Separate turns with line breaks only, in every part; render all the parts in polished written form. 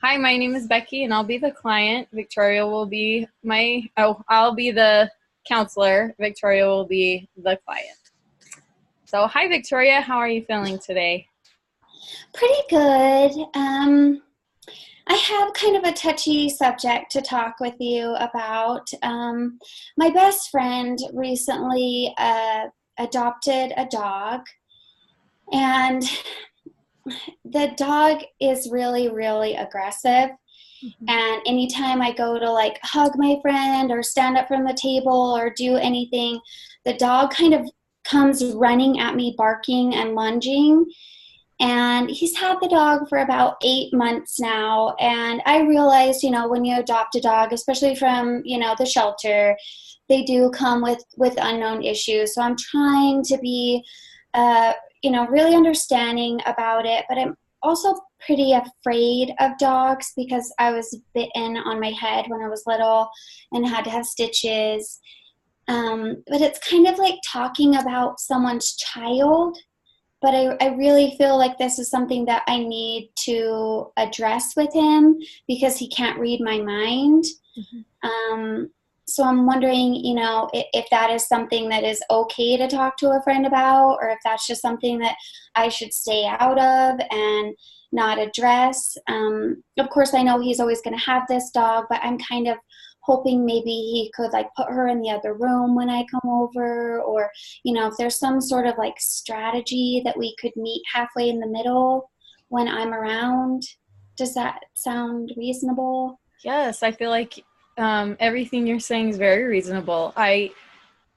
Hi, my name is Becky, and I'll be the client. Victoria will be I'll be the counselor. Victoria will be the client. So, hi, Victoria. How are you feeling today?
Pretty good. I have kind of a touchy subject to talk with you about. My best friend recently adopted a dog, and the dog is really, really aggressive.
Mhm.
And anytime I go to like hug my friend or stand up from the table or do anything, the dog kind of comes running at me, barking and lunging. And he's had the dog for about 8 months now. And I realized, when you adopt a dog, especially from, the shelter, they do come with unknown issues. So I'm trying to be, uh, really understanding about it. But I'm also pretty afraid of dogs because I was bitten on my head when I was little and had to have stitches. But it's kind of like talking about someone's child, but I really feel like this is something that I need to address with him because he can't read my mind.
Mhm.
Um, so I'm wondering, if that is something that is okay to talk to a friend about, or if that's just something that I should stay out of and not address. Of course, I know he's always going to have this dog, but I'm kind of hoping maybe he could like put her in the other room when I come over, or if there's some sort of like strategy that we could meet halfway in the middle when I'm around. Does that sound reasonable?
Yes, I feel like everything you're saying is very reasonable. I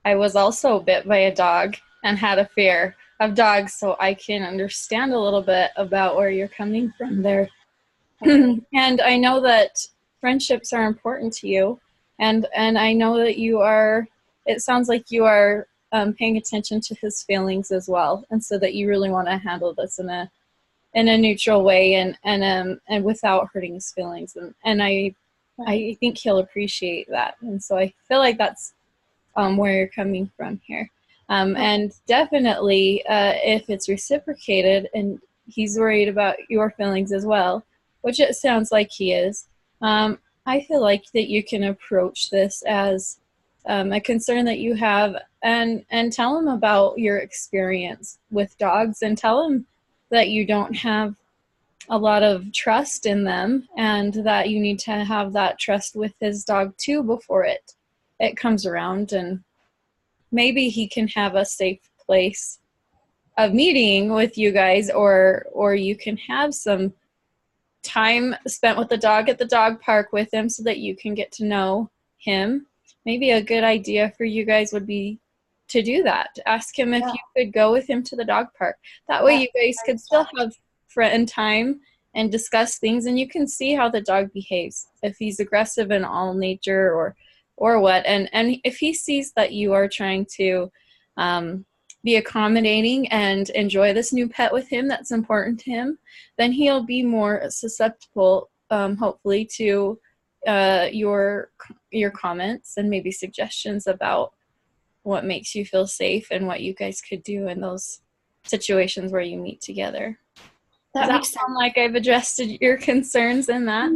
was also bit by a dog and had a fear of dogs, so I can understand a little bit about where you're coming from there.
Okay.
And I know that friendships are important to you, and I know that you are. It sounds like you are paying attention to his feelings as well, and so that you really want to handle this in a neutral way and without hurting his feelings. And
Right.
I think he'll appreciate that, and so I feel like that's where you're coming from here.
Okay.
And definitely, if it's reciprocated and he's worried about your feelings as well, which it sounds like he is, I feel like that you can approach this as a concern that you have, and tell him about your experience with dogs, and tell him that you don't have a lot of trust in them, and that you need to have that trust with his dog too before it comes around. And maybe he can have a safe place of meeting with you guys, or you can have some time spent with the dog at the dog park with him so that you can get to know him. Maybe a good idea for you guys would be to do that, to ask him if
Yeah,
you could go with him to the dog park. That way
that
you guys could still have friend time and discuss things, and you can see how the dog behaves, if he's aggressive in all nature or what. And if he sees that you are trying to be accommodating and enjoy this new pet with him that's important to him, then he'll be more susceptible, hopefully, to your comments and maybe suggestions about what makes you feel safe and what you guys could do in those situations where you meet together. Does
that
that
makes sense.
sound like I've addressed your concerns in that?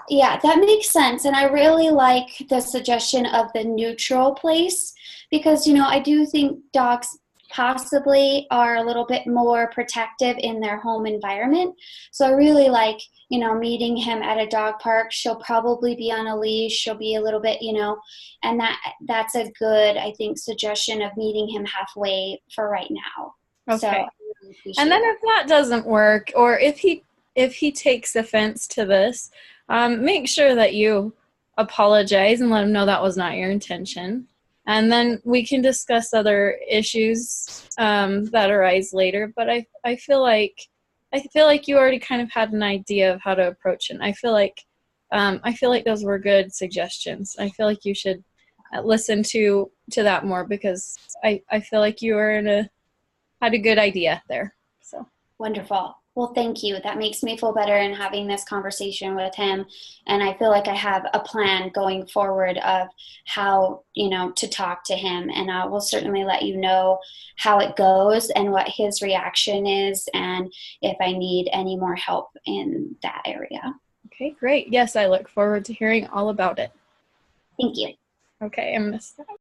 Yeah, that makes sense. And I really like the suggestion of the neutral place because, I do think dogs possibly are a little bit more protective in their home environment. So I really like, meeting him at a dog park. She'll probably be on a leash. She'll be a little bit, and that's a good, I think, suggestion of meeting him halfway for right now. So I
Okay.
really
And
appreciate
then
that.
if that doesn't work, or if he takes offense to this, make sure that you apologize and let him know that was not your intention. And then we can discuss other issues that arise later. But I feel like you already kind of had an idea of how to approach it. And I feel like those were good suggestions. I feel like you should listen to that more, because I feel like you are had a good idea there. So
Wonderful. Well, thank you. That makes me feel better in having this conversation with him. And I feel like I have a plan going forward of how, to talk to him. And I will certainly let you know how it goes and what his reaction is and if I need any more help in that area.
Okay, great. Yes, I look forward to hearing all about it.
Thank you.
Okay, I'm going to stop.